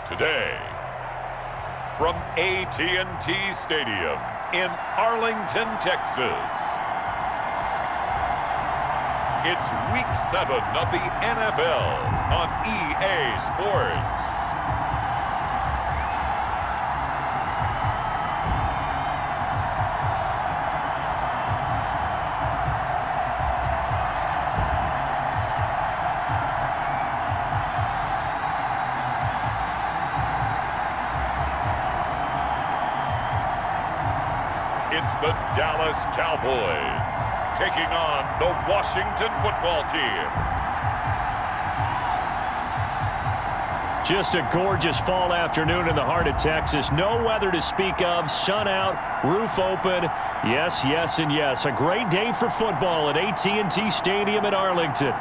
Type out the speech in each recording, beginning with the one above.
Today, from AT&T Stadium in Arlington, Texas, it's Week 7 of the NFL on EA Sports. It's the Dallas Cowboys taking on the Washington football team. Just a gorgeous fall afternoon in the heart of Texas. No weather to speak of. Sun out, roof open. Yes, yes, and yes. A great day for football at AT&T Stadium in Arlington.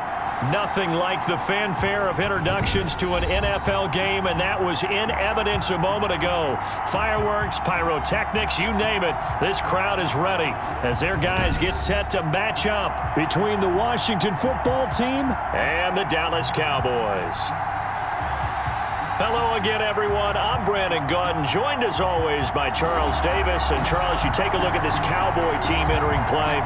Nothing like the fanfare of introductions to an NFL game, and that was in evidence a moment ago. Fireworks, pyrotechnics, you name it. This crowd is ready as their guys get set to match up between the Washington football team and the Dallas Cowboys. Hello again, everyone. I'm Brandon Gautin, joined as always by Charles Davis. And Charles, you take a look at this Cowboy team entering play.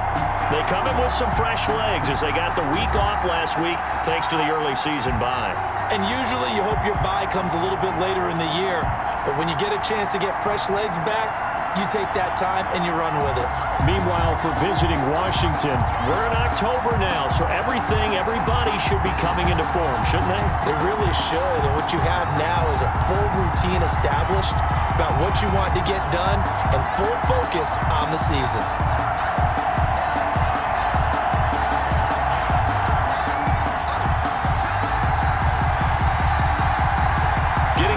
They come in with some fresh legs as they got the week off last week thanks to the early season bye. And usually you hope your bye comes a little bit later in the year. But when you get a chance to get fresh legs back, you take that time and you run with it. Meanwhile, for visiting Washington, we're in October now, so everybody should be coming into form, shouldn't they? They really should, and what you have now is a full routine established about what you want to get done and full focus on the season.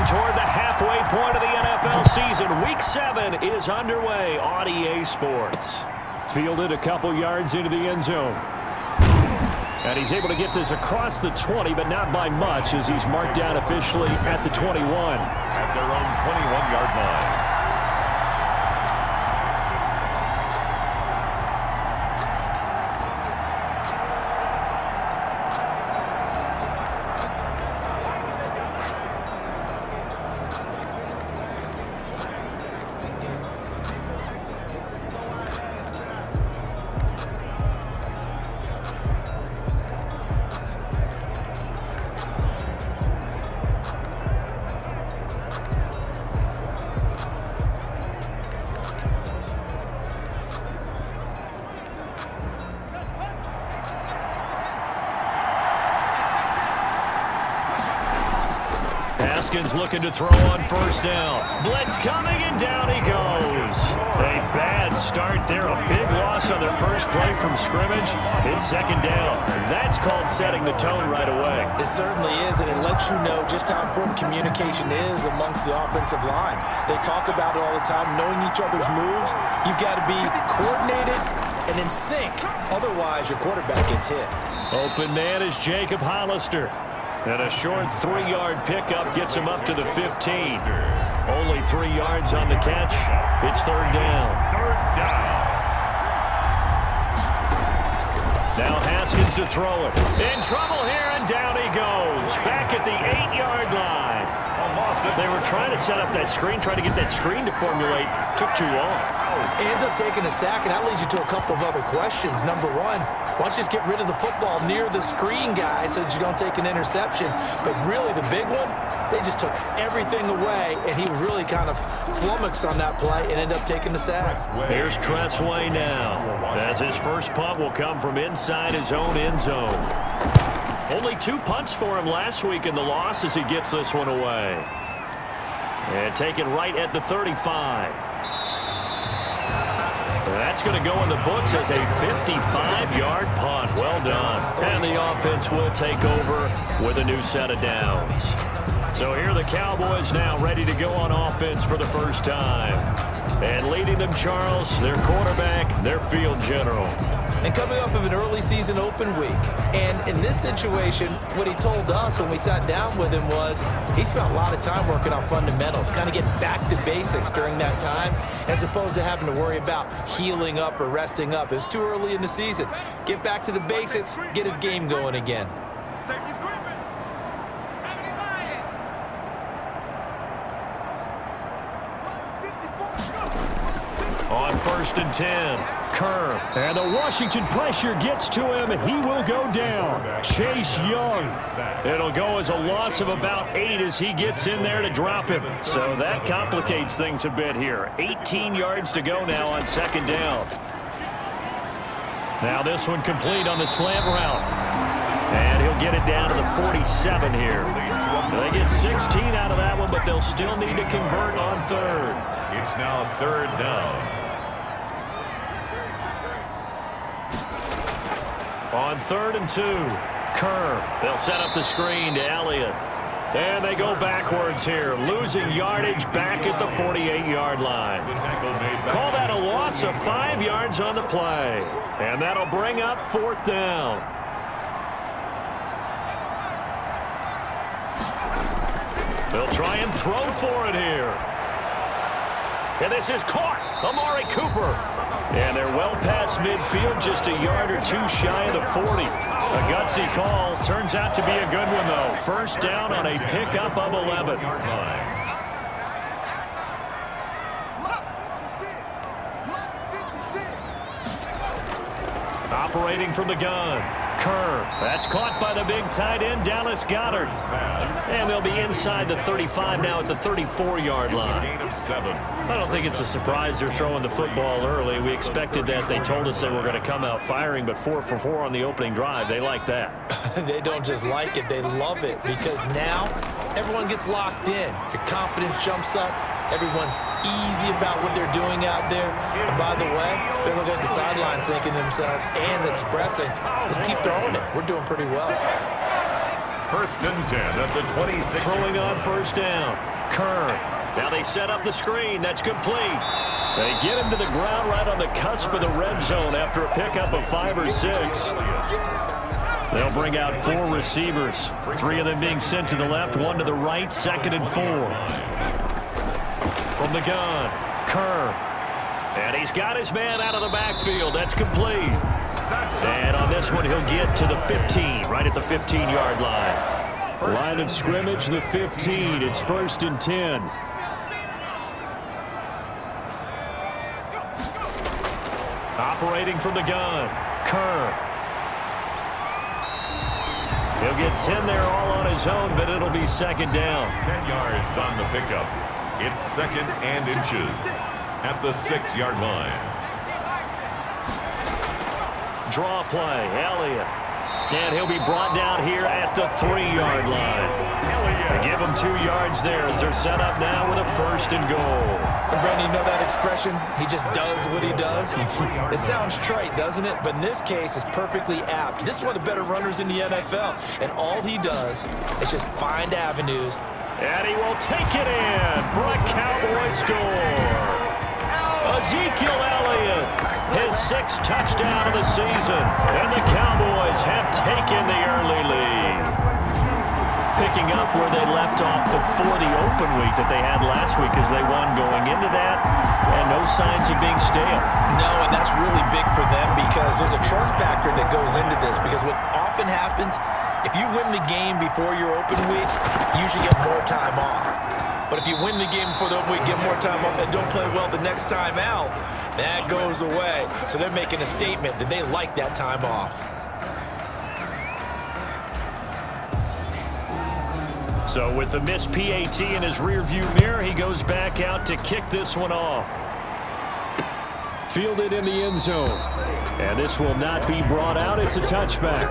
Toward the halfway point of the NFL season. Week 7 is underway on EA Sports. Fielded a couple yards into the end zone. And he's able to get this across the 20, but not by much as he's marked down officially at the 21. At their own 21-yard line. Haskins looking to throw on first down. Blitz coming, and down he goes. A bad start there. A big loss on their first play from scrimmage. It's second down. That's called setting the tone right away. It certainly is, and it lets you know just how important communication is amongst the offensive line. They talk about it all the time, knowing each other's moves. You've got to be coordinated and in sync. Otherwise, your quarterback gets hit. Open man is Jacob Hollister. And a short 3-yard pickup gets him up to the 15. Only 3 yards on the catch. It's third down. Now Haskins to throw it. In trouble here, and down he goes. Back at the 8-yard line. They were trying to set up that screen, trying to get that screen to formulate. Took too long. Ends up taking a sack, and that leads you to a couple of other questions. Number one, why don't you just get rid of the football near the screen guy so that you don't take an interception? But really, the big one, they just took everything away, and he was really kind of flummoxed on that play and ended up taking the sack. Here's Tressway now, as his first punt will come from inside his own end zone. Only 2 punts for him last week in the loss as he gets this one away. And taken right at the 35. That's going to go in the books as a 55-yard punt. Well done. And the offense will take over with a new set of downs. So here are the Cowboys now ready to go on offense for the first time. And leading them, Charles, their quarterback, their field general. And coming off of an early season open week. And in this situation, what he told us when we sat down with him was he spent a lot of time working on fundamentals, kind of getting back to basics during that time, as opposed to having to worry about healing up or resting up. It was too early in the season. Get back to the basics, get his game going again. On 1st and 10, Kerr. And the Washington pressure gets to him. He will go down. Chase Young. It'll go as a loss of about 8 as he gets in there to drop him. So that complicates things a bit here. 18 yards to go now on 2nd down. Now this one complete on the slant route. And he'll get it down to the 47 here. They get 16 out of that one, but they'll still need to convert on 3rd. It's now 3rd down. On 3rd and 2, Kerr. They'll set up the screen to Elliott. And they go backwards here, losing yardage back at the 48-yard line. Call that a loss of 5 yards on the play. And that'll bring up 4th down. They'll try and throw for it here. And this is caught. Amari Cooper. And they're well past midfield, just a yard or 2 shy of the 40. A gutsy call. Turns out to be a good one, though. 1st down on a pickup of 11. Operating from the gun. Kerr. That's caught by the big tight end, Dallas Goedert. And they'll be inside the 35 now at the 34-yard line. I don't think it's a surprise they're throwing the football early. We expected that. They told us they were going to come out firing, but 4 for 4 on the opening drive. They like that. They don't just like it, they love it, because now everyone gets locked in. Your confidence jumps up. Everyone's easy about what they're doing out there. And by the way, they're looking at the sideline thinking to themselves and expressing, just keep throwing it. We're doing pretty well. 1st and 10 at the 26. Throwing on 1st down. Kerr. Now they set up the screen. That's complete. They get him to the ground right on the cusp of the red zone after a pickup of 5 or 6. They'll bring out 4 receivers. 3 of them being sent to the left, 1 to the right, 2nd and 4. From the gun, Kerr. And he's got his man out of the backfield. That's complete. And on this one, he'll get to the 15, right at the 15-yard line. Line of scrimmage, the 15. It's 1st and 10. Operating from the gun, Kerr. He'll get 10 there all on his own, but it'll be 2nd down. 10 yards on the pickup. It's 2nd and inches at the 6-yard line. Draw play, Elliott. And he'll be brought down here at the 3-yard line. They give him 2 yards there as they're set up now with a 1st and goal. And Brandon, you know that expression? He just does what he does. It sounds trite, doesn't it? But in this case, it's perfectly apt. This is one of the better runners in the NFL. And all he does is just find avenues. And he will take it in for a Cowboy score. Ezekiel Elliott, his 6th touchdown of the season. And the Cowboys have taken the early lead. Picking up where they left off before the open week that they had last week as they won going into that. And no signs of being stale. No, and that's really big for them because there's a trust factor that goes into this. Because what often happens, if you win the game before your open week, you usually get more time off. But if you win the game before the open week, get more time off, and don't play well the next time out, that goes away. So they're making a statement that they like that time off. So with the missed PAT in his rearview mirror, he goes back out to kick this one off. Fielded in the end zone. And this will not be brought out. It's a touchback.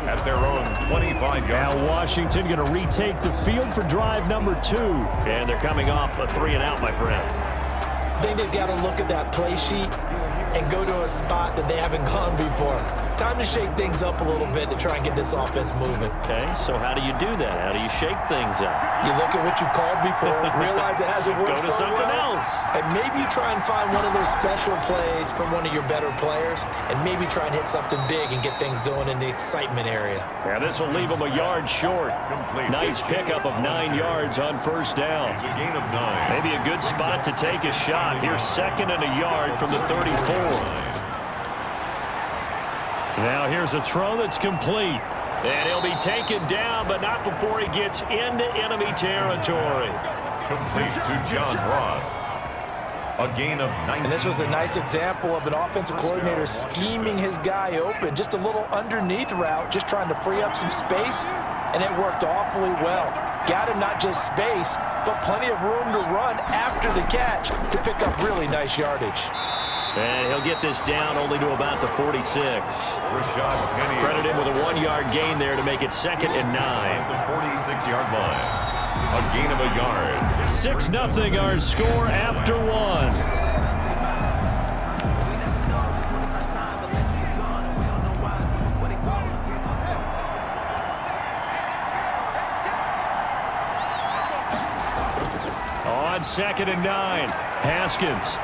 At their own 25-yard. Now Washington going to retake the field for drive number 2. And they're coming off a 3-and-out, my friend. I think they've got to look at that play sheet and go to a spot that they haven't gone before. Time to shake things up a little bit to try and get this offense moving. Okay, so how do you do that? How do you shake things up? You look at what you've called before, realize it hasn't worked Go to so something well, else. and maybe you try and find one of those special plays from one of your better players, and maybe try and hit something big and get things going in the excitement area. Yeah, this will leave them a yard short. Nice pickup of 9 yards on 1st down. It's a gain of 9. Maybe a good spot to take a shot. Here's 2nd and a yard from the 34. Now here's a throw that's complete. And he'll be taken down, but not before he gets into enemy territory. Complete to John Ross. A gain of 19. And this was a nice example of an offensive coordinator scheming his guy open. Just a little underneath route, just trying to free up some space, and it worked awfully well. Got him not just space, but plenty of room to run after the catch to pick up really nice yardage. And he'll get this down only to about the 46. Credit him with a 1-yard gain there to make it 2nd and 9. The 46-yard line. A gain of a yard. 6-0 our score after 1. On 2nd and 9, Haskins.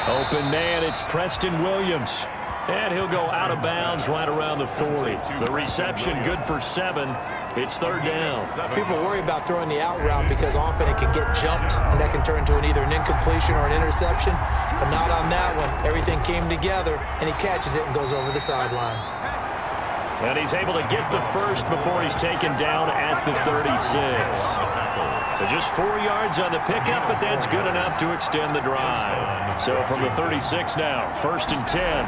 Open man, it's Preston Williams. And he'll go out of bounds right around the 40. The reception good for 7. It's 3rd down. People worry about throwing the out route because often it can get jumped, and that can turn into either an incompletion or an interception. But not on that one. Everything came together, and he catches it and goes over the sideline. And he's able to get the first before he's taken down at the 36. But just 4 yards on the pickup, but that's good enough to extend the drive. So from the 36 now, 1st and 10.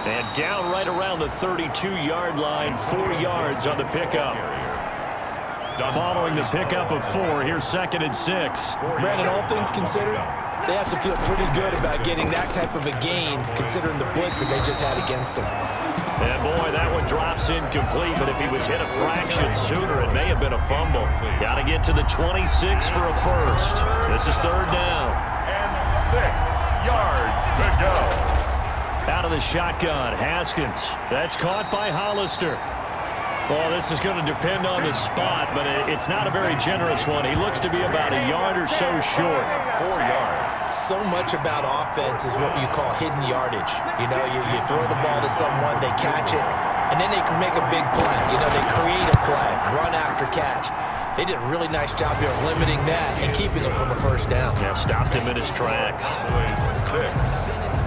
And down right around the 32-yard line, 4 yards on the pickup. Following the pickup of 4, here's 2nd and 6. Brandon, all things considered, they have to feel pretty good about getting that type of a gain, considering the blitz that they just had against them. And boy, that one drops incomplete, but if he was hit a fraction sooner, it may have been a fumble. Got to get to the 26 for a first. This is 3rd down. And 6 yards to go. Out of the shotgun, Haskins. That's caught by Hollister. Well, this is going to depend on the spot, but it's not a very generous one. He looks to be about a yard or so short. 4 yards. So much about offense is what you call hidden yardage. You know, you throw the ball to someone, they catch it, and then they can make a big play. You know, they create a play, run after catch. They did a really nice job here of limiting that and keeping him from a first down. Yeah, stopped him in his tracks. 6.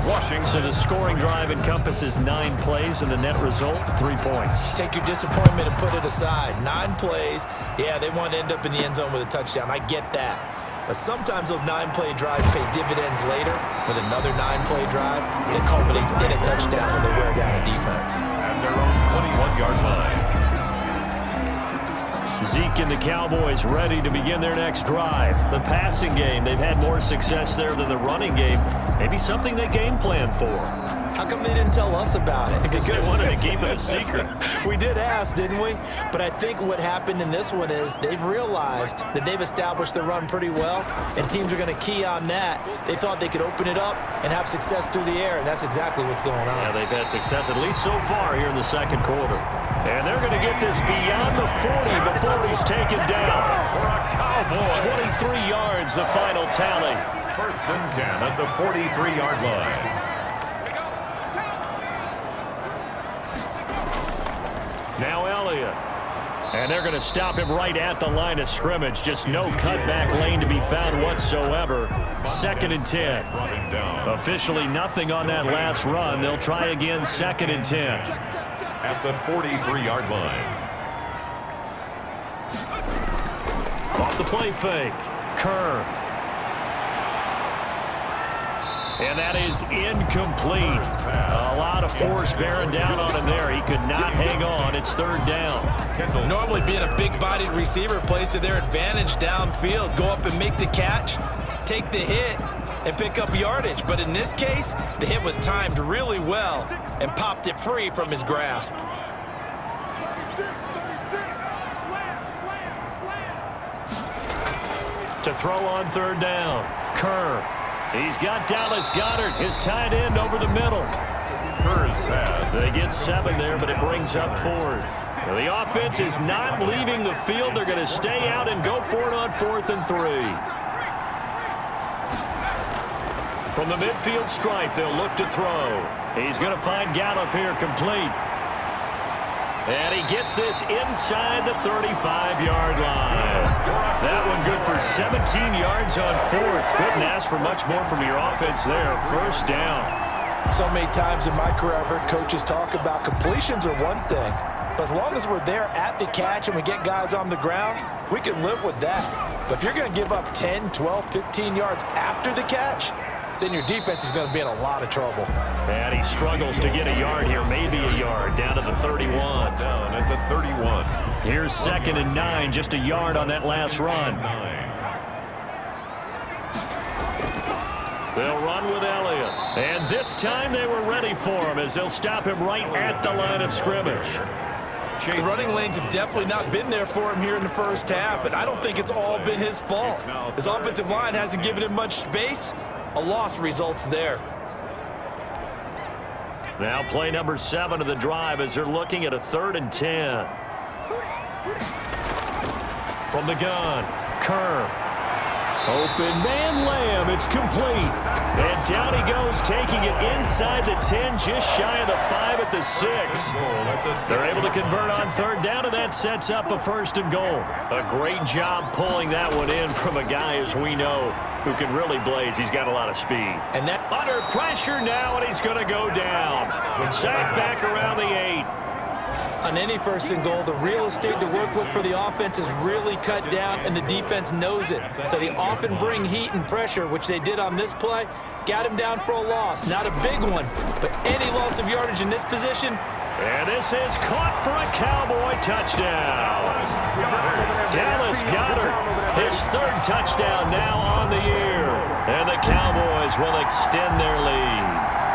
Washington. So the scoring drive encompasses 9 plays, and the net result, 3 points. Take your disappointment and put it aside. 9 plays. Yeah, they want to end up in the end zone with a touchdown. I get that. But sometimes those 9-play drives pay dividends later with another 9-play drive that culminates in a touchdown when they wear down a defense. At their own 21-yard line. Zeke and the Cowboys ready to begin their next drive. The passing game, they've had more success there than the running game. Maybe something they game plan for. How come they didn't tell us about it? Because they wanted to keep it a secret. We did ask, didn't we? But I think what happened in this one is they've realized that they've established the run pretty well, and teams are going to key on that. They thought they could open it up and have success through the air, and that's exactly what's going on. Yeah, they've had success at least so far here in the 2nd quarter. And they're going to get this beyond the 40 before he's taken down. 23 yards, the final tally. 1st and 10 at the 43-yard line. Now Elliott. And they're going to stop him right at the line of scrimmage. Just no cutback lane to be found whatsoever. 2nd and 10. Officially nothing on that last run. They'll try again 2nd and 10. At the 43-yard line. Off the play fake. Kerr. And that is incomplete. A lot of force bearing down on him there. He could not hang on. It's 3rd down. Normally being a big-bodied receiver plays to their advantage downfield. Go up and make the catch, take the hit, and pick up yardage. But in this case, the hit was timed really well and popped it free from his grasp. To throw on 3rd down. Kerr. He's got Dallas Goedert, his tight end, over the middle. Kerr's pass. They get 7 there, but it brings up 4th. Now, the offense is not leaving the field. They're going to stay out and go for it on 4th and 3. From the midfield stripe, they'll look to throw. He's going to find Gallup here complete. And he gets this inside the 35-yard line. That one good for 17 yards on 4th. Couldn't ask for much more from your offense there. 1st down. So many times in my career I've heard coaches talk about completions are one thing, but as long as we're there at the catch and we get guys on the ground, we can live with that. But if you're going to give up 10, 12, 15 yards after the catch, then your defense is going to be in a lot of trouble. And he struggles to get a yard here, maybe a yard, down to the 31. Down at the 31. Here's 2nd and 9, just a yard on that last run. They'll run with Elliott. And this time they were ready for him as they'll stop him right at the line of scrimmage. The running lanes have definitely not been there for him here in the first half, and I don't think it's all been his fault. His offensive line hasn't given him much space. A loss results there. Now play number 7 of the drive as they're looking at a 3rd and 10. From the gun, Kerr. Open man, Lamb. It's complete. And down he goes, taking it inside the 10, just shy of the 5 at the 6. They're able to convert on 3rd down, and that sets up a 1st and goal. A great job pulling that one in from a guy, as we know, who can really blaze. He's got a lot of speed. And that under pressure now, and he's going to go down. Sacked back around the 8. On any 1st and goal, the real estate to work with for the offense is really cut down, and the defense knows it. So they often bring heat and pressure, which they did on this play. Got him down for a loss. Not a big one, but any loss of yardage in this position. And this is caught for a Cowboy touchdown. Dallas Goedert, his 3rd touchdown now on the year. And the Cowboys will extend their lead.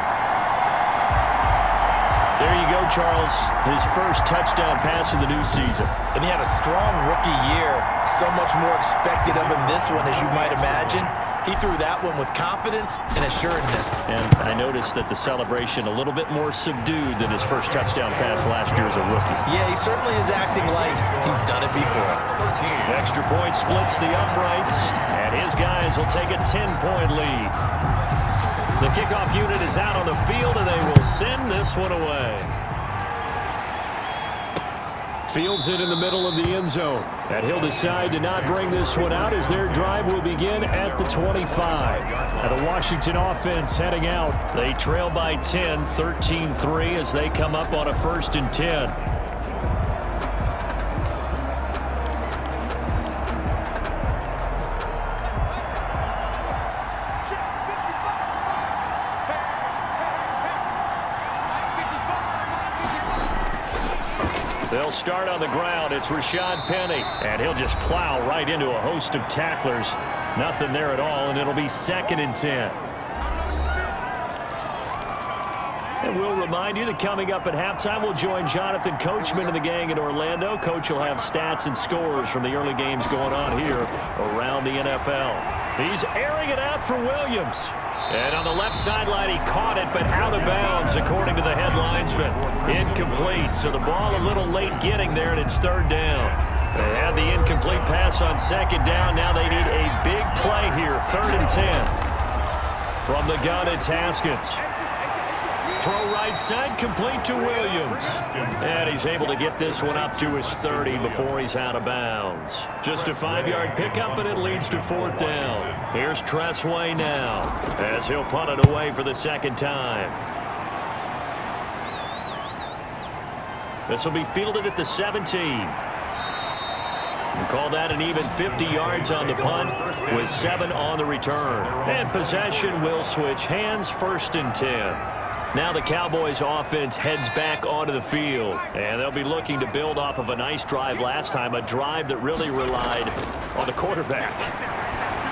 There you go, Charles. His 1st touchdown pass of the new season. And he had a strong rookie year. So much more expected of him this one, as you might imagine. He threw that one with confidence and assuredness. And I noticed that the celebration a little bit more subdued than his 1st touchdown pass last year as a rookie. Yeah, he certainly is acting like he's done it before. Extra point splits the uprights, and his guys will take a 10-point lead. The kickoff unit is out on the field, and they will send this one away. Fields it in the middle of the end zone. And he'll decide to not bring this one out as their drive will begin at the 25. And the Washington offense heading out. They trail by 10, 13-3 as they come up on a 1st and 10. They'll start on the ground. It's Rashad Penny, and he'll just plow right into a host of tacklers. Nothing there at all, and it'll be 2nd and 10. And we'll remind you that coming up at halftime, we'll join Jonathan Coachman and the gang in Orlando. Coach will have stats and scores from the early games going on here around the NFL. He's airing it out for Williams. And on the left sideline, he caught it, but out of bounds, according to the head linesman. Incomplete, so the ball a little late getting there, and it's 3rd down. They had the incomplete pass on 2nd down. Now they need a big play here, 3rd and 10. From the gun, it's Haskins. Throw right side, complete to Williams. And he's able to get this one up to his 30 before he's out of bounds. Just a 5-yard pickup, and it leads to 4th down. Here's Tressway now as he'll punt it away for the 2nd time. This will be fielded at the 17. We'll call that an even 50 yards on the punt with 7 on the return. And possession will switch hands, 1st and 10. Now the Cowboys offense heads back onto the field, and they'll be looking to build off of a nice drive last time, a drive that really relied on the quarterback.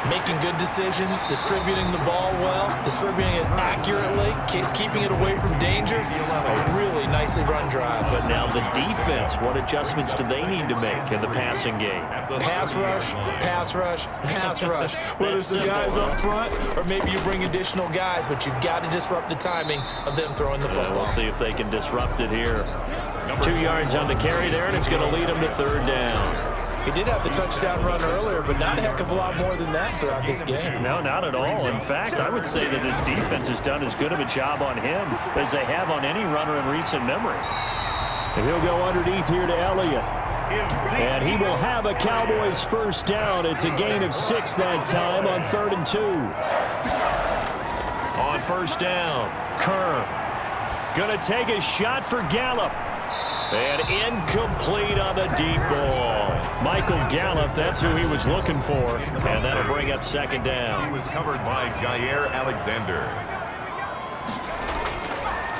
Making good decisions, distributing the ball well, distributing it accurately, keeping it away from danger. A really nicely run drive. But now the defense, what adjustments do they need to make in the passing game? Pass rush, pass rush, pass rush. Whether it's the guys up front or maybe you bring additional guys, but you've got to disrupt the timing of them throwing the football. We'll see if they can disrupt it here. 2 yards on the carry there, and it's going to lead them to 3rd down. He did have the touchdown run earlier, but not a heck of a lot more than that throughout this game. No, not at all. In fact, I would say that this defense has done as good of a job on him as they have on any runner in recent memory. And he'll go underneath here to Elliott. And he will have a Cowboys 1st down. It's a gain of 6 that time on 3rd and 2. On 1st down, Kerr gonna take a shot for Gallup. And incomplete on the deep ball. Michael Gallup, that's who he was looking for. And that'll bring up second down. He was covered by Jair Alexander.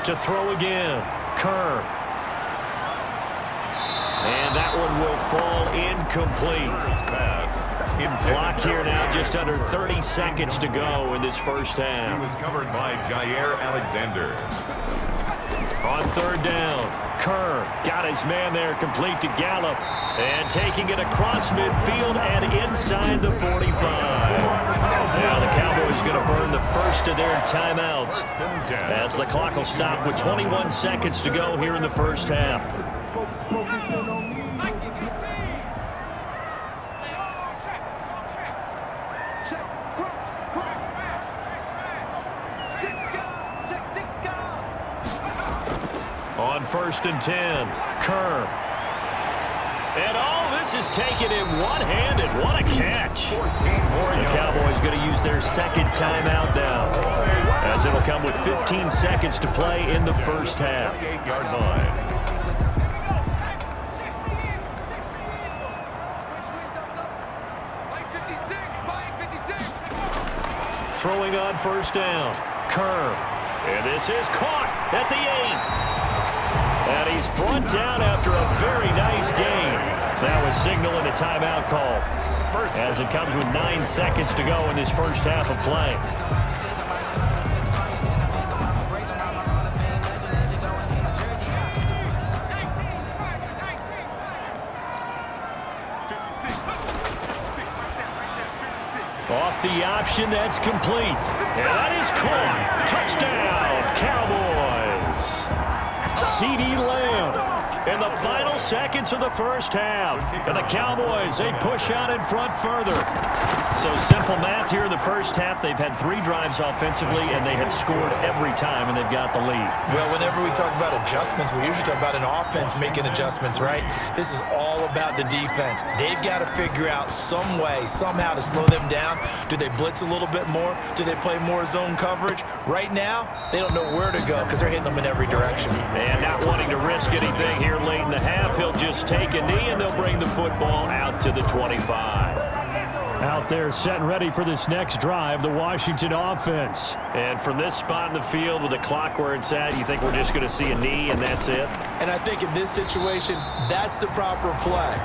To throw again, Kerr. And that one will fall incomplete. Clock here now, just under 30 seconds to go in this first half. He was covered by Jair Alexander. On third down, Kerr got his man there, complete to Gallup. And taking it across midfield and inside the 45. Now the Cowboys going to burn the first of their timeouts as the clock will stop with 21 seconds to go here in the first half. On 1st and 10, Kerr. And all this is taken in one-handed. What a catch. The Cowboys going to use their second timeout now, as it'll come with 15 seconds to play in the first half. 8-yard line. Throwing on first down, Kerr. And this is caught at the 8. And he's brought down after a very nice game. That was signaling a timeout call, as it comes with 9 seconds to go in this first half of play. Off the option, that's complete. And that is caught. Touchdown, Cowboys. CeeDee Lamb in the final seconds of the first half. And the Cowboys, they push out in front further. So simple math here in the first half. They've had 3 drives offensively, and they have scored every time, and they've got the lead. Well, whenever we talk about adjustments, we usually talk about an offense making adjustments, right? This is all about the defense. They've got to figure out some way, somehow to slow them down. Do they blitz a little bit more? Do they play more zone coverage? Right now, they don't know where to go because they're hitting them in every direction. And not wanting to risk anything here late in the half, he'll just take a knee, and they'll bring the football out to the 25. Out there set and ready for this next drive, the Washington offense. And from this spot in the field with the clock where it's at, you think we're just going to see a knee and that's it? And I think in this situation, that's the proper play.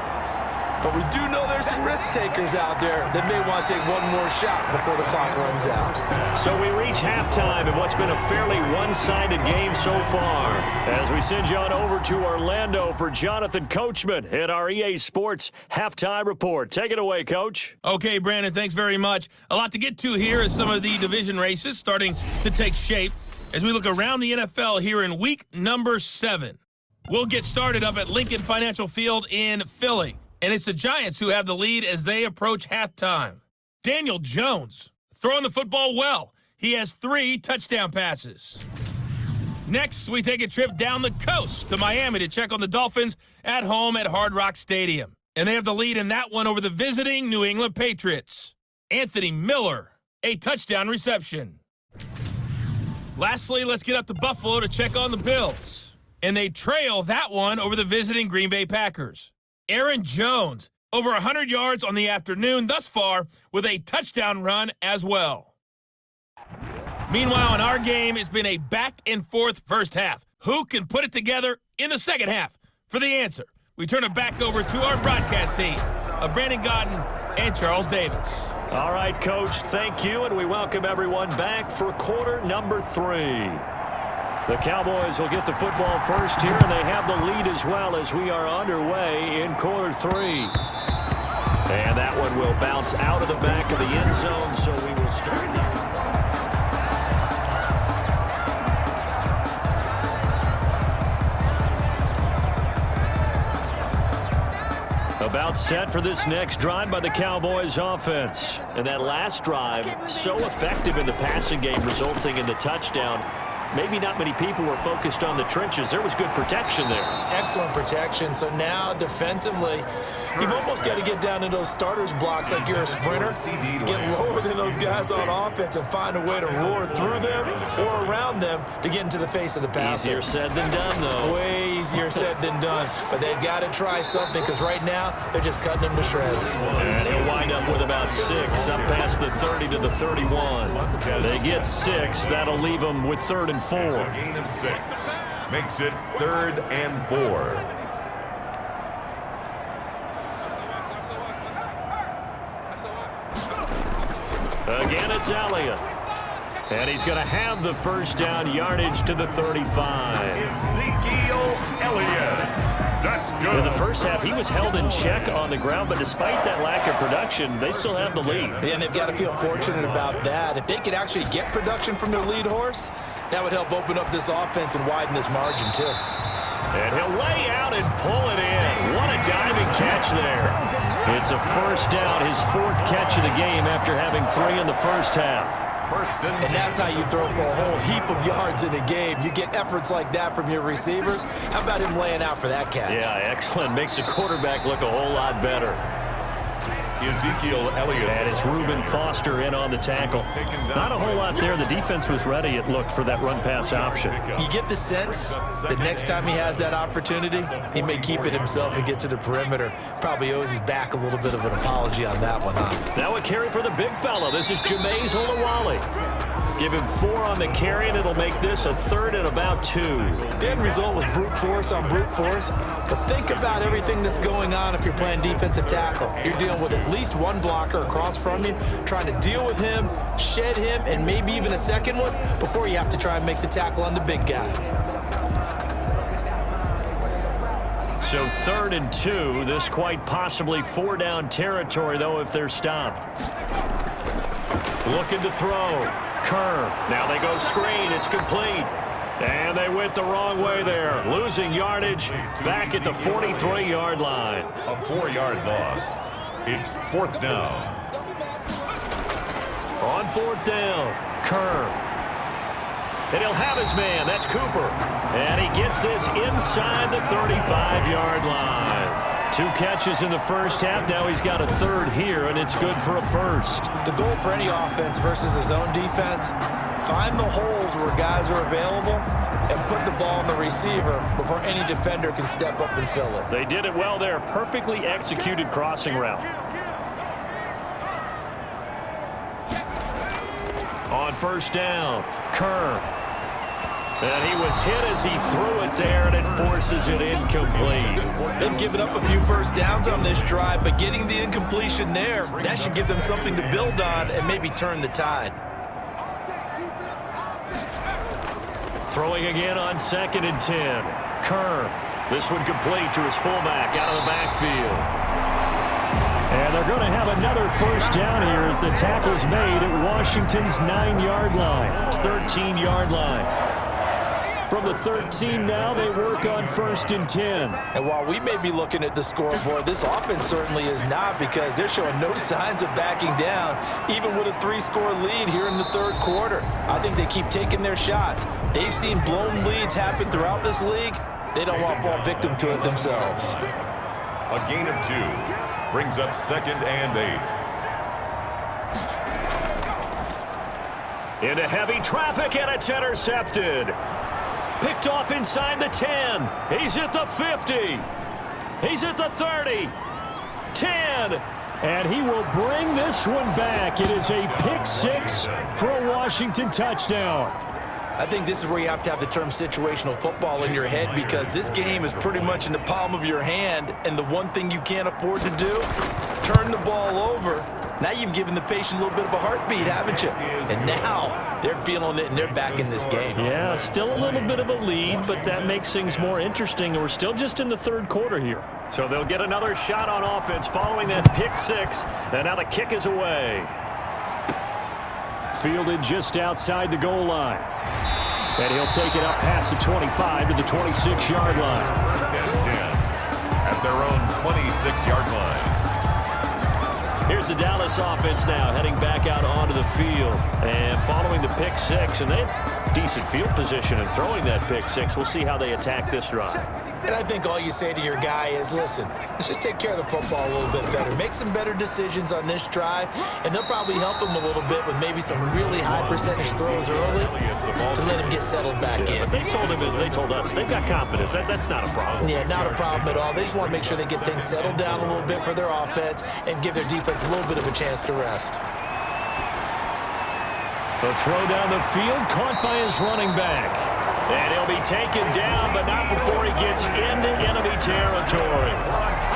But we do know there's some risk takers out there that may want to take one more shot before the clock runs out. So we reach halftime in what's been a fairly one-sided game so far, as we send you on over to Orlando for Jonathan Coachman at our EA Sports Halftime Report. Take it away, Coach. Okay, Brandon, thanks very much. A lot to get to here as some of the division races starting to take shape as we look around the NFL here in week number 7. We'll get started up at Lincoln Financial Field in Philly. And it's the Giants who have the lead as they approach halftime. Daniel Jones throwing the football well. He has 3 touchdown passes. Next, we take a trip down the coast to Miami to check on the Dolphins at home at Hard Rock Stadium. And they have the lead in that one over the visiting New England Patriots. Anthony Miller, a touchdown reception. Lastly, let's get up to Buffalo to check on the Bills. And they trail that one over the visiting Green Bay Packers. Aaron Jones, over 100 yards on the afternoon thus far with a touchdown run as well. Meanwhile, in our game, it's been a back-and-forth first half. Who can put it together in the second half? For the answer, we turn it back over to our broadcast team of Brandon Godden and Charles Davis. All right, Coach, thank you, and we welcome everyone back for quarter number 3. The Cowboys will get the football first here, and they have the lead as well as we are underway in quarter 3. And that one will bounce out of the back of the end zone, so we will start. About set for this next drive by the Cowboys offense. And that last drive, so effective in the passing game, resulting in the touchdown. Maybe not many people were focused on the trenches. There was good protection there. Excellent protection. So now defensively, you've almost got to get down to those starters blocks like you're a sprinter. Get lower than those guys on offense and find a way to roar through them or around them to get into the face of the passer. Easier said than done, though. Way easier said than done. But they've got to try something because right now they're just cutting them to shreds. And he'll wind up with about 6, up past the 30 to the 31. They get 6. That'll leave them with 3rd and 4. So a gain of 6 makes it 3rd and 4. Again, it's Elliott. And he's going to have the first down, yardage to the 35. Ezekiel Elliott. That's good. In the first half, he was held in check on the ground, but despite that lack of production, they still have the lead. And they've got to feel fortunate about that. If they could actually get production from their lead horse, that would help open up this offense and widen this margin, too. And he'll lay out and pull it in. What a diving catch there. It's a first down, his 4th catch of the game after having 3 in the first half. And that's how you throw for a whole heap of yards in a game. You get efforts like that from your receivers. How about him laying out for that catch? Yeah, excellent. Makes the quarterback look a whole lot better. Ezekiel Elliott. And it's Reuben Foster in on the tackle. Not a whole lot there. The defense was ready, it looked, for that run-pass option. You get the sense that next time he has that opportunity, he may keep it himself and get to the perimeter. Probably owes his back a little bit of an apology on that one, huh? Now a carry for the big fella. This is Jameis Olawale. Give him 4 on the carry, and it'll make this a 3rd and about 2. The end result was brute force on brute force. But think about everything that's going on if you're playing defensive tackle. You're dealing with at least one blocker across from you, trying to deal with him, shed him, and maybe even a second one before you have to try and make the tackle on the big guy. So 3rd and 2. This quite possibly 4-down territory, though, if they're stopped. Looking to throw. Kerr. Now they go screen. It's complete. And they went the wrong way there. Losing yardage back at the 43-yard line. A 4-yard loss. It's 4th down. On 4th down, Kerr. And he'll have his man. That's Cooper. And he gets this inside the 35-yard line. 2 catches in the first half. Now he's got a 3rd here, and it's good for a 1st. The goal for any offense versus his own defense, find the holes where guys are available and put the ball on the receiver before any defender can step up and fill it. They did it well there. Perfectly executed crossing route. On 1st down, Kerr. And he was hit as he threw it there, and it forces it incomplete. They've given up a few first downs on this drive, but getting the incompletion there, that should give them something to build on and maybe turn the tide. Throwing again on 2nd and 10. Kerr. This one complete to his fullback out of the backfield. And they're going to have another first down here as the tackle's made at Washington's 9-yard line. It's 13-yard line. From the 13 now, they work on 1st and 10. And while we may be looking at the scoreboard, this offense certainly is not, because they're showing no signs of backing down, even with a 3-score lead here in the 3rd quarter. I think they keep taking their shots. They've seen blown leads happen throughout this league. They don't want to fall victim to it themselves. A gain of 2 brings up 2nd and 8. Into heavy traffic, and it's intercepted. Picked off inside the 10. He's at the 50. He's at the 30. 10. And he will bring this one back. It is a pick 6 for a Washington touchdown. I think this is where you have to have the term situational football in your head, because this game is pretty much in the palm of your hand, and the one thing you can't afford to do, turn the ball over. Now you've given the patient a little bit of a heartbeat, haven't you? And now they're feeling it, and they're back in this game. Yeah, still a little bit of a lead, but that makes things more interesting. We're still just in the 3rd quarter here. So they'll get another shot on offense following that pick 6, and now the kick is away. Fielded just outside the goal line. And he'll take it up past the 25 to the 26-yard line. 1st and 10 at their own 26-yard line. Here's the Dallas offense now heading back out onto the field. And following the pick 6, and they have decent field position and throwing that pick 6. We'll see how they attack this drive. And I think all you say to your guy is, listen, let's just take care of the football a little bit better. Make some better decisions on this drive, and they'll probably help him a little bit with maybe some really high percentage throws early to let him get settled back in. But they told us they've got confidence. That's not a problem. Yeah, not a problem at all. They just want to make sure they get things settled down a little bit for their offense and give their defense a little bit of a chance to rest. The throw down the field, caught by his running back. And he'll be taken down, but not before he gets into enemy territory.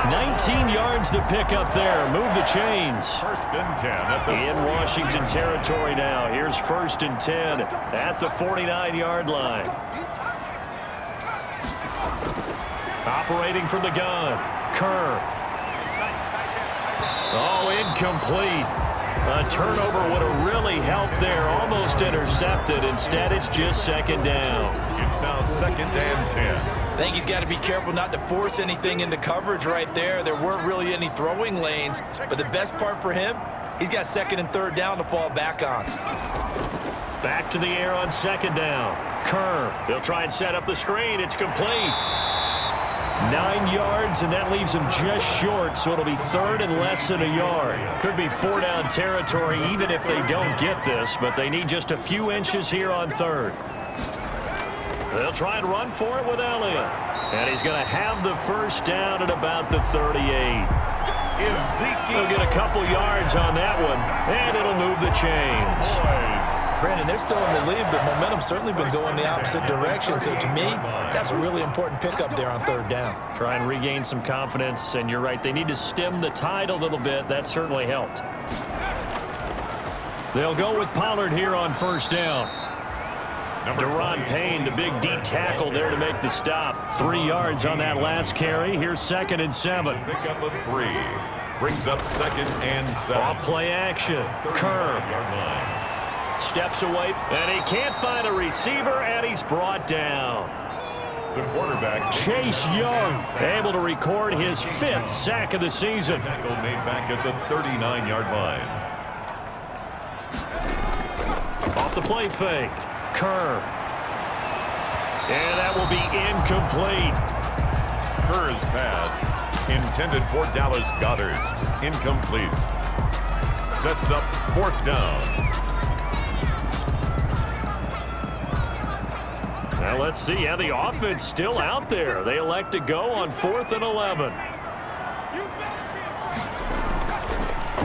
19 yards to pick up there. Move the chains. First and 10 in Washington territory now. Here's first and 10 at the 49-yard line. Operating from the gun. Curve. Oh, incomplete. A turnover would have really helped there. Almost intercepted. Instead, it's just second down. It's now second and 10. I think he's got to be careful not to force anything into coverage right there. There weren't really any throwing lanes, but the best part for him, he's got second and third down to fall back on. Back to the air on second down. Curve. They'll try and set up the screen. It's complete. 9 yards, and that leaves him just short, so it'll be third and less than a yard. Could be four-down territory even if they don't get this, but they need just a few inches here on third. They'll try and run for it with Elliott. And he's going to have the first down at about the 38. He'll get a couple yards on that one, and it'll move the chains. Brandon, they're still in the lead, but momentum's certainly been going the opposite direction. So to me, that's a really important pickup there on third down. Try and regain some confidence, and you're right. They need to stem the tide a little bit. That certainly helped. They'll go with Pollard here on first down. Deron Payne, the big D tackle there to make the stop. 3 yards on that last carry. Here's second and 7. Pick up a 3. Brings up second and 7. Off play action. Curve. Steps away, and he can't find a receiver, and he's brought down. The quarterback, Chase Young, able to record his 5th sack of the season. Tackle made back at the 39-yard line. Off the play fake. Curve. And that will be incomplete. Kerr's pass, intended for Dallas Goedert. Incomplete. Sets up fourth down. Now let's see how the offense still out there. They elect to go on 4th and 11.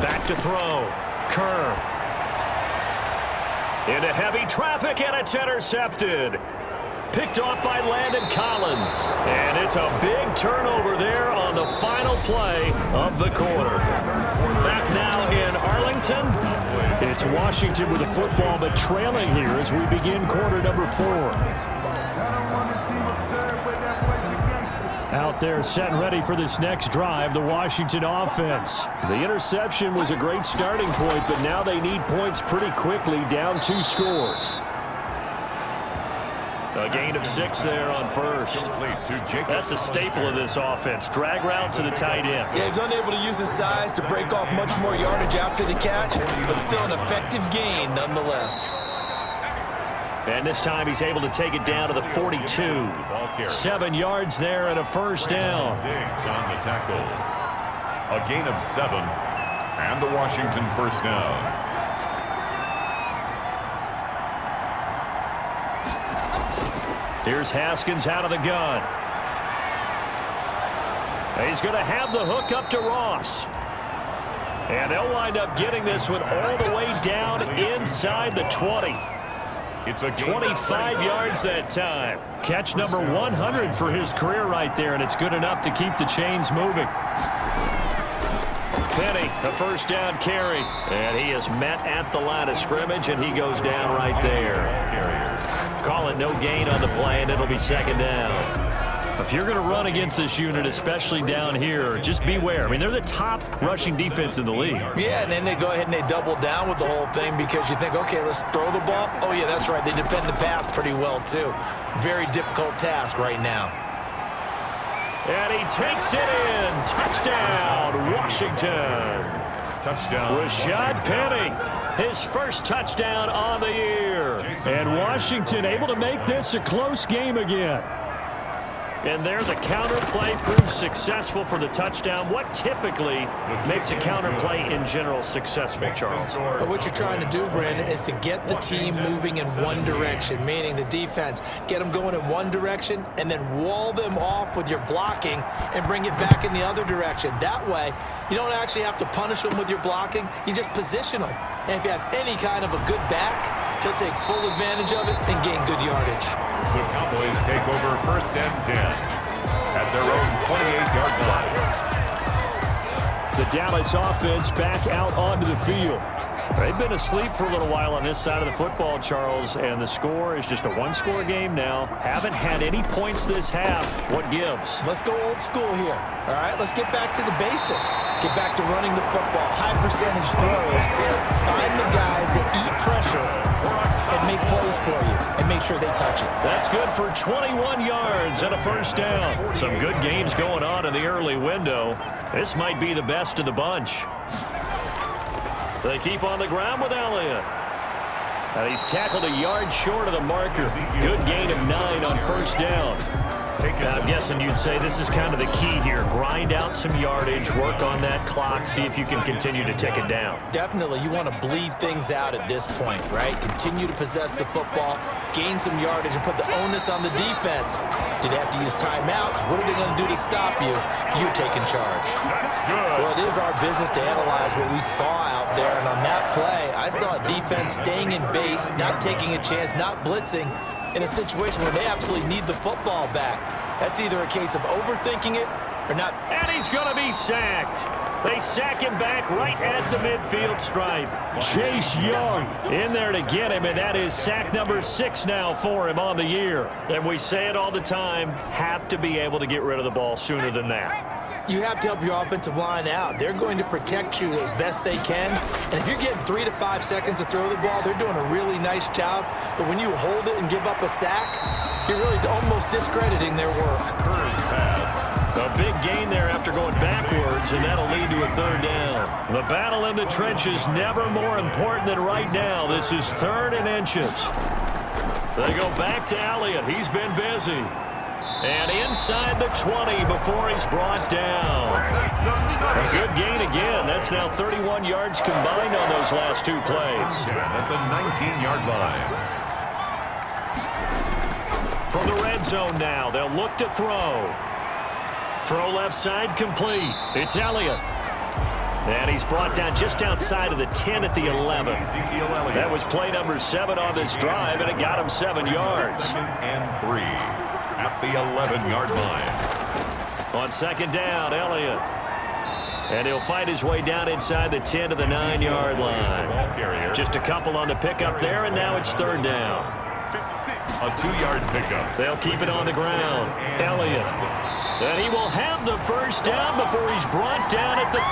Back to throw. Curve. Into heavy traffic, and it's intercepted. Picked off by Landon Collins. And it's a big turnover there on the final play of the quarter. Back now in Arlington. It's Washington with the football, but trailing here as we begin quarter number 4. Out there set and ready for this next drive, the Washington offense. The interception was a great starting point, but now they need points pretty quickly, down 2 scores. A gain of 6 there on first. That's a staple of this offense. Drag route to the tight end. Yeah, he's unable to use his size to break off much more yardage after the catch, but still an effective gain nonetheless. And this time he's able to take it down to the 42. 7 yards there and a first down. Diggs on the tackle. A gain of 7 and the Washington first down. Here's Haskins out of the gun. He's going to have the hook up to Ross. And they'll wind up getting this one all the way down inside the 20. It's a 25 yards that time. Catch number 100 for his career right there, and it's good enough to keep the chains moving. Penny, the first down carry. And he is met at the line of scrimmage, and he goes down right there. Call it no gain on the play, and it'll be second down. If you're going to run against this unit, especially down here, just beware. I mean, they're the top rushing defense in the league. Yeah, and then they go ahead and they double down with the whole thing because you think, okay, let's throw the ball. Oh, yeah, that's right. They defend the pass pretty well, too. Very difficult task right now. And he takes it in. Touchdown, Washington. touchdown. Rashad Penny, his first touchdown on the year. And Washington able to make this a close game again. And there the counter play proves successful for the touchdown. What typically makes a counter play in general successful, Charles? What you're trying to do, Brandon, is to get the team moving in one direction, meaning the defense. Get them going in one direction and then wall them off with your blocking and bring it back in the other direction. That way, you don't actually have to punish them with your blocking. You just position them. And if you have any kind of a good back, he'll take full advantage of it and gain good yardage. The Cowboys take over 1st and 10 at their own 28-yard line. The Dallas offense back out onto the field. They've been asleep for a little while on this side of the football, Charles, and the score is just a one-score game now. Haven't had any points this half. What gives? Let's go old school here. All right, let's get back to the basics. Get back to running the football, high percentage throws. Find the guys that eat pressure and make plays for you and make sure they touch it. That's good for 21 yards and a 1st down. Some good games going on in the early window. This might be the best of the bunch. They keep on the ground with Elliott. And he's tackled a yard short of the marker. Good gain of 9 on 1st down. Now, I'm guessing you'd say this is kind of the key here. Grind out some yardage, work on that clock, see if you can continue to tick it down. Definitely, you want to bleed things out at this point, right? Continue to possess the football, gain some yardage, and put the onus on the defense. Do they have to use timeouts? What are they going to do to stop you? You're taking charge. That's good. Well, it is our business to analyze what we saw out there, and on that play, I saw a defense staying in base, not taking a chance, not blitzing, in a situation where they absolutely need the football back. That's either a case of overthinking it or not. And he's going to be sacked. They sack him back right at the midfield stripe. Chase Young in there to get him, and that is sack number 6 now for him on the year. And we say it all the time, have to be able to get rid of the ball sooner than that. You have to help your offensive line out. They're going to protect you as best they can. And if you're getting 3 to 5 seconds to throw the ball, they're doing a really nice job. But when you hold it and give up a sack, you're really almost discrediting their work. A big gain there after going backwards, and that'll lead to a 3rd down. The battle in the trenches never more important than right now. This is 3rd and inches. They go back to Elliott. He's been busy. And inside the 20 before he's brought down. A good gain again. That's now 31 yards combined on those last 2 plays. At the 19-yard line. From the red zone now, they'll look to throw. Throw left side complete. It's Elliott. And he's brought down just outside of the 10 at the 11. That was play number 7 on this drive, and it got him 7 yards. 2nd and 3 at the 11-yard line. On 2nd down, Elliott. And he'll fight his way down inside the 10 to the 9-yard line. Just a couple on the pickup there, and now it's 3rd down. A 2-yard pickup. They'll keep it on the ground. Elliott. And he will have the 1st down before he's brought down at the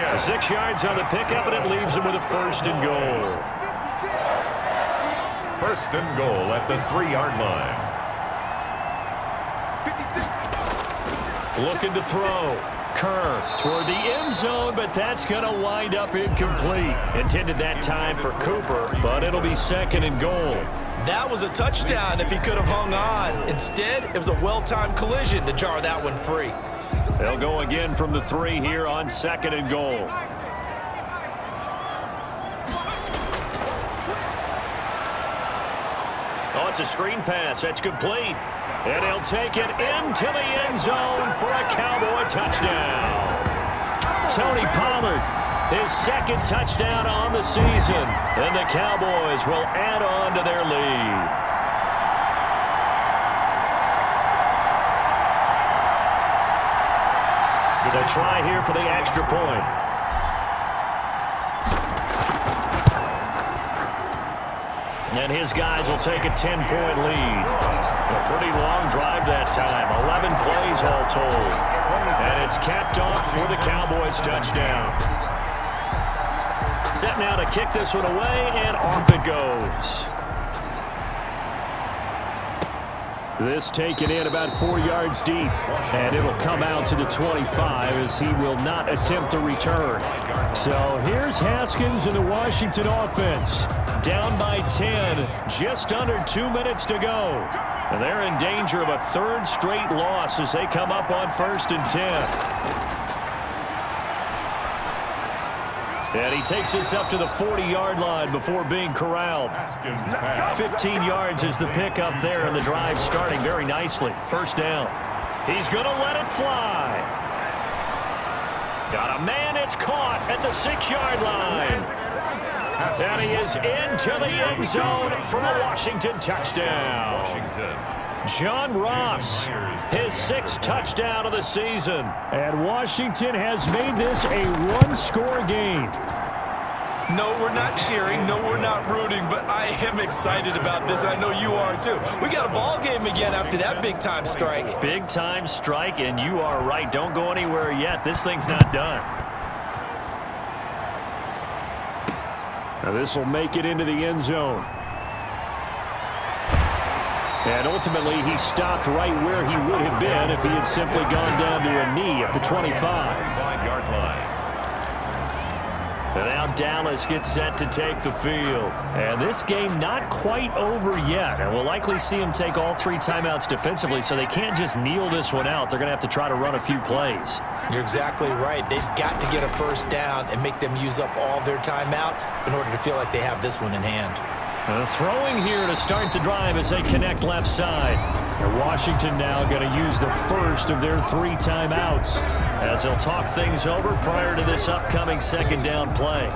3. 6 yards on the pickup, and it leaves him with a 1st and goal. 1st and goal at the 3-yard line. Looking to throw. Kerr toward the end zone, but that's going to wind up incomplete. Intended that time for Cooper, but it'll be 2nd and goal. That was a touchdown if he could have hung on. Instead, it was a well-timed collision to jar that one free. They'll go again from the 3 here on 2nd and goal. Oh, it's a screen pass. That's complete. And he'll take it into the end zone for a Cowboy touchdown. Tony Pollard, his 2nd touchdown on the season. And the Cowboys will add on to their lead. To try here for the extra point. And his guys will take a 10-point lead. A pretty long drive that time. 11 plays all told. And it's capped off for the Cowboys touchdown. Set now to kick this one away, and off it goes. This taken in about 4 yards deep, and it'll come out to the 25 as he will not attempt to return. So here's Haskins and the Washington offense. Down by 10, just under 2 minutes to go. And they're in danger of a third straight loss as they come up on 1st and 10. And he takes us up to the 40-yard line before being corralled. 15 yards is the pickup there, and the drive starting very nicely. 1st down. He's going to let it fly. Got a man, it's caught at the 6-yard line. And he is into the end zone for a Washington touchdown. John Ross, his 6th touchdown of the season. And Washington has made this a one-score game. No, we're not cheering. No, we're not rooting, but I am excited about this. I know you are too. We got a ball game again after that big-time strike. Big-time strike, and you are right. Don't go anywhere yet. This thing's not done. Now this will make it into the end zone. And ultimately, he stopped right where he would have been if he had simply gone down to a knee at the 25-yard line. And now Dallas gets set to take the field. And this game not quite over yet. And we'll likely see him take all 3 timeouts defensively, so they can't just kneel this one out. They're going to have to try to run a few plays. You're exactly right. They've got to get a 1st down and make them use up all their timeouts in order to feel like they have this one in hand. Throwing here to start the drive as they connect left side. And Washington now going to use the 1st of their 3 timeouts as they'll talk things over prior to this upcoming 2nd down play.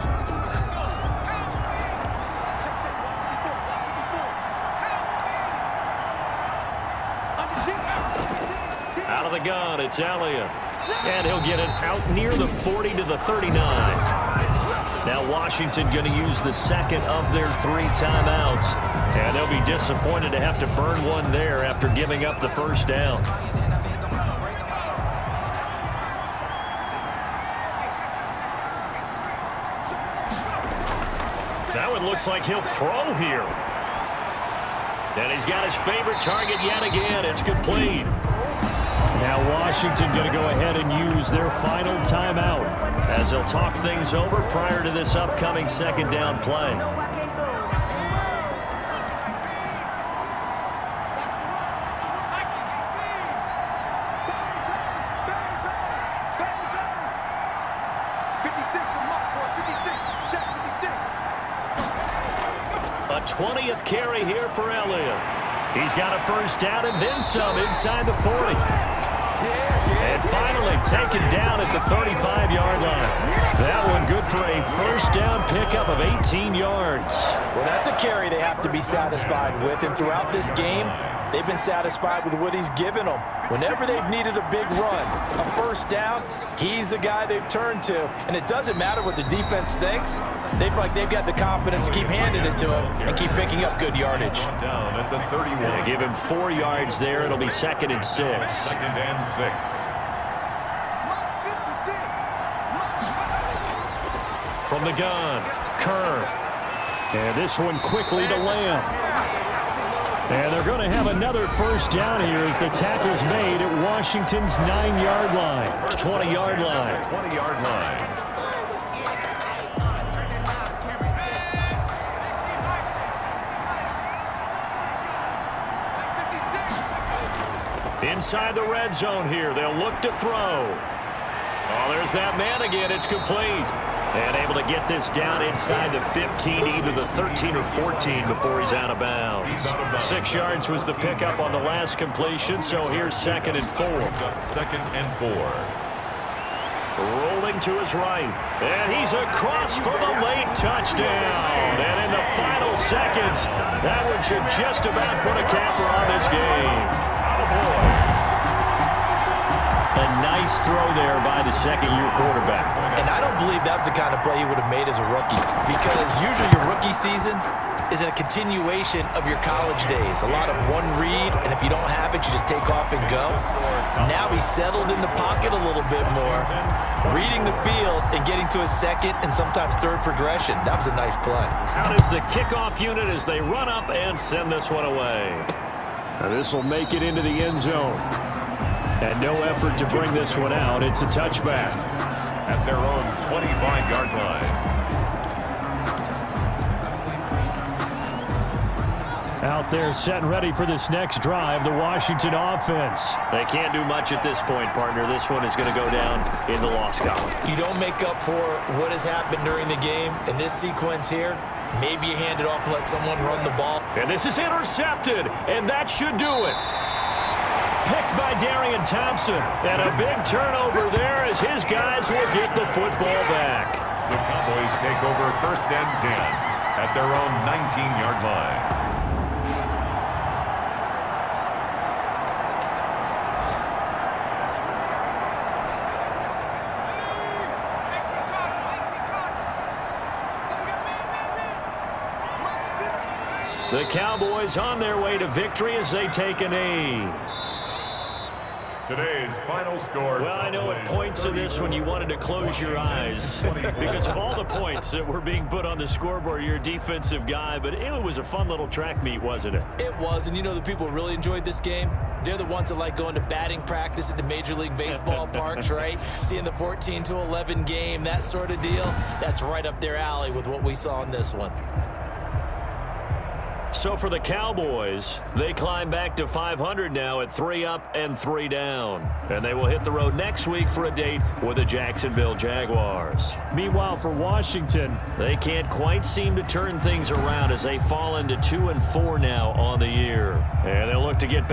Out of the gun, it's Elliott. And he'll get it out near the 40 to the 39. Now Washington going to use the 2nd of their 3 timeouts. And they'll be disappointed to have to burn one there after giving up the 1st down. Now it looks like he'll throw here. And he's got his favorite target yet again. It's complete. Now Washington going to go ahead and use their final timeout as they'll talk things over prior to this upcoming 2nd down play. A 20th carry here for Elliott. He's got a 1st down and then some inside the 40. And finally taken down at the 35-yard line. That one good for a 1st down pickup of 18 yards. Well, that's a carry they have to be satisfied with. And throughout this game, they've been satisfied with what he's given them. Whenever they've needed a big run, a 1st down, he's the guy they've turned to. And it doesn't matter what the defense thinks. They've got the confidence to keep handing it to him and keep picking up good yardage. Down at the 31. Yeah, give him 4 yards there. It'll be 2nd and 6. 2nd and 6. From the gun, Kerr. And this one quickly to Lamb. And they're going to have another 1st down here as the tackle's made at Washington's 9-yard line. 20-yard line. 20-yard line. Inside the red zone here. They'll look to throw. Oh, there's that man again. It's complete. And able to get this down inside the 15, either the 13 or 14 before he's out of bounds. 6 yards was the pickup on the last completion, so here's 2nd and 4. 2nd and 4. Rolling to his right. And he's across for the late touchdown. And in the final seconds, that one should just about put a capper on this game. A nice throw there by the 2nd-year quarterback. And I don't believe that was the kind of play he would have made as a rookie, because usually your rookie season is a continuation of your college days. A lot of one read, and if you don't have it, you just take off and go. Now he's settled in the pocket a little bit more, reading the field and getting to his 2nd and sometimes 3rd progression. That was a nice play. Out is the kickoff unit as they run up and send this one away. Now this will make it into the end zone. And no effort to bring this one out. It's a touchback. At their own 25-yard line. out there setting ready for this next drive, the Washington offense. They can't do much at this point, partner. This one is going to go down in the loss column. You don't make up for what has happened during the game. In this sequence here, maybe you hand it off and let someone run the ball. And this is intercepted, and that should do it. Picked by Darian Thompson. And a big turnover there as his guys will get the football back. The Cowboys take over 1st and 10 at their own 19-yard line. The Cowboys on their way to victory as they take a knee. Today's final score. Well, I know at points in this when you wanted to close your eyes because of all the points that were being put on the scoreboard. You're a defensive guy, but it was a fun little track meet, wasn't it? It was, and you know the people really enjoyed this game? They're the ones that like going to batting practice at the Major League Baseball parks, right? Seeing the 14-11 game, that sort of deal. That's right up their alley with what we saw in this one. So for the Cowboys, they climb back to 500 now at 3 up and 3 down. And they will hit the road next week for a date with the Jacksonville Jaguars. Meanwhile, for Washington, they can't quite seem to turn things around as they fall into 2-4 now on the year. And they'll look to get back.